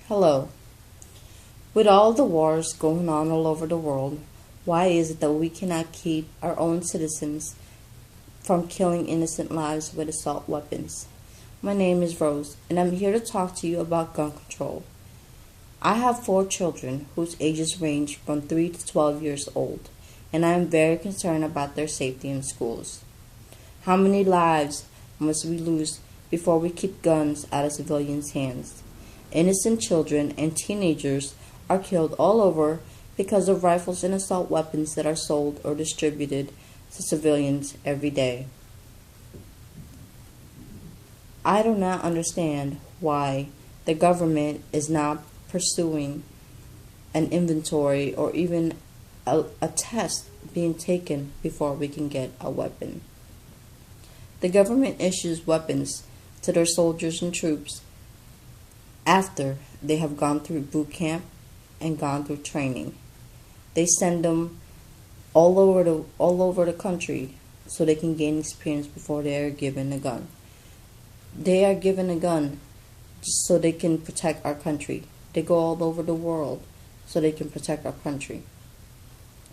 Hello. With all the wars going on all over the world, why is it that we cannot keep our own citizens from killing innocent lives with assault weapons? My name is Rose, and I'm here to talk to you about gun control. I have 4 children whose ages range from 3 to 12 years old, and I am very concerned about their safety in schools. How many lives must we lose before we keep guns out of civilians' hands? Innocent children and teenagers are killed all over because of rifles and assault weapons that are sold or distributed to civilians every day. I do not understand why the government is not pursuing an inventory or even a test being taken before we can get a weapon. The government issues weapons to their soldiers and troops after they have gone through boot camp and gone through training. They send them all over the country so they can gain experience before they are given a gun. They are given a gun just so they can protect our country. They go all over the world so they can protect our country.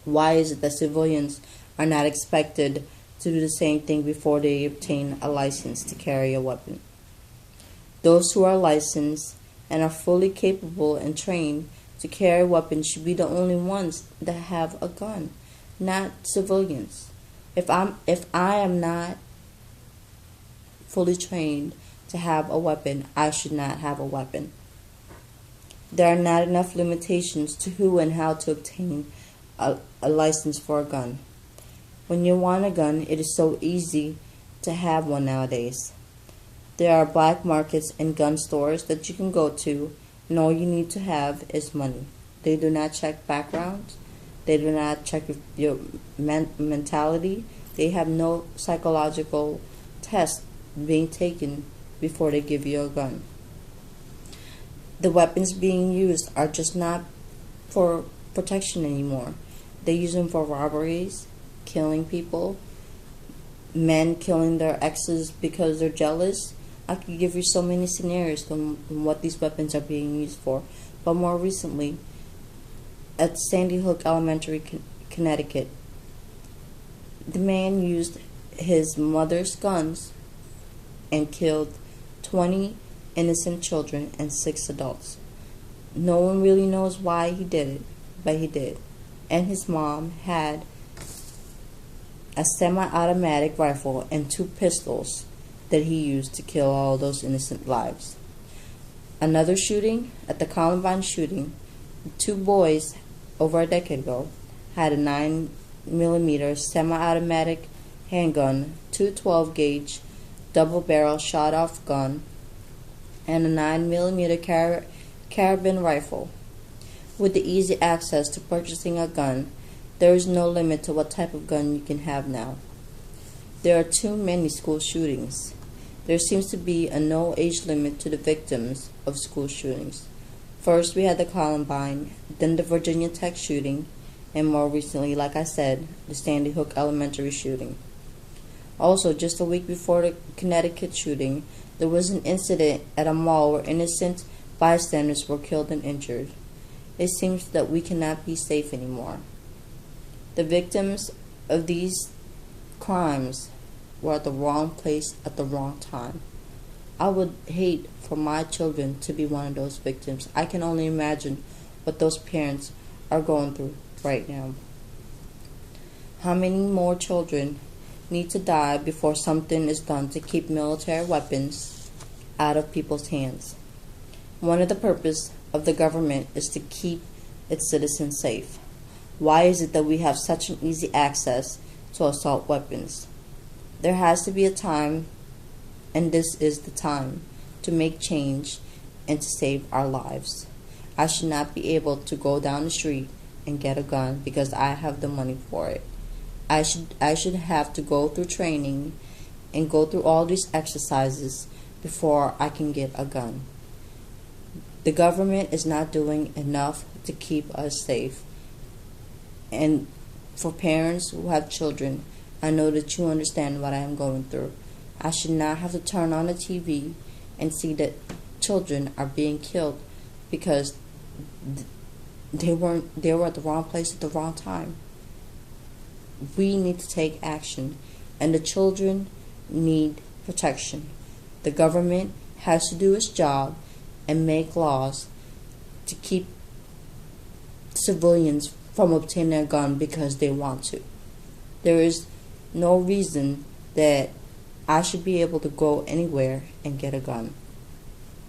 Why is it that civilians are not expected to do the same thing before they obtain a license to carry a weapon? Those who are licensed and are fully capable and trained to carry weapons should be the only ones that have a gun, not civilians. If I am not fully trained to have a weapon, I should not have a weapon. There are not enough limitations to who and how to obtain a license for a gun. When you want a gun, it is so easy to have one nowadays. There are black markets and gun stores that you can go to, and all you need to have is money. They do not check backgrounds. They do not check your mentality. They have no psychological test being taken before they give you a gun. The weapons being used are just not for protection anymore. They use them for robberies, killing people, men killing their exes because they're jealous. I could give you so many scenarios on what these weapons are being used for. But more recently, at Sandy Hook Elementary, Connecticut, the man used his mother's guns and killed 20 innocent children and 6 adults. No one really knows why he did it, but he did. And his mom had a semi-automatic rifle and 2 pistols that he used to kill all those innocent lives. Another shooting, at the Columbine shooting, 2 boys over a decade ago had a 9mm semi-automatic handgun, 2 12-gauge double-barrel shot-off gun, and a 9mm carabin rifle. With the easy access to purchasing a gun, there is no limit to what type of gun you can have now. There are too many school shootings. There seems to be a no age limit to the victims of school shootings. First we had the Columbine, then the Virginia Tech shooting, and more recently, like I said, the Sandy Hook Elementary shooting. Also, just a week before the Connecticut shooting, there was an incident at a mall where innocent bystanders were killed and injured. It seems that we cannot be safe anymore. The victims of these crimes were at the wrong place at the wrong time. I would hate for my children to be one of those victims. I can only imagine what those parents are going through right now. How many more children need to die before something is done to keep military weapons out of people's hands? One of the purposes of the government is to keep its citizens safe. Why is it that we have such an easy access to assault weapons? There has to be a time, and this is the time, to make change and to save our lives. I should not be able to go down the street and get a gun because I have the money for it. I should have to go through training and go through all these exercises before I can get a gun. The government is not doing enough to keep us safe. And for parents who have children, I know that you understand what I am going through. I should not have to turn on the TV and see that children are being killed because they were at the wrong place at the wrong time. We need to take action, and the children need protection. The government has to do its job and make laws to keep civilians from obtaining a gun because they want to. There is no reason that I should be able to go anywhere and get a gun.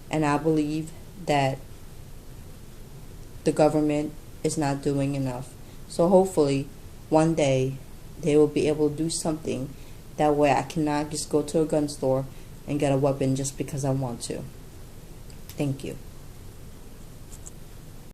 And I believe that the government is not doing enough. So hopefully one day they will be able to do something. That way I cannot just go to a gun store and get a weapon just because I want to. Thank you.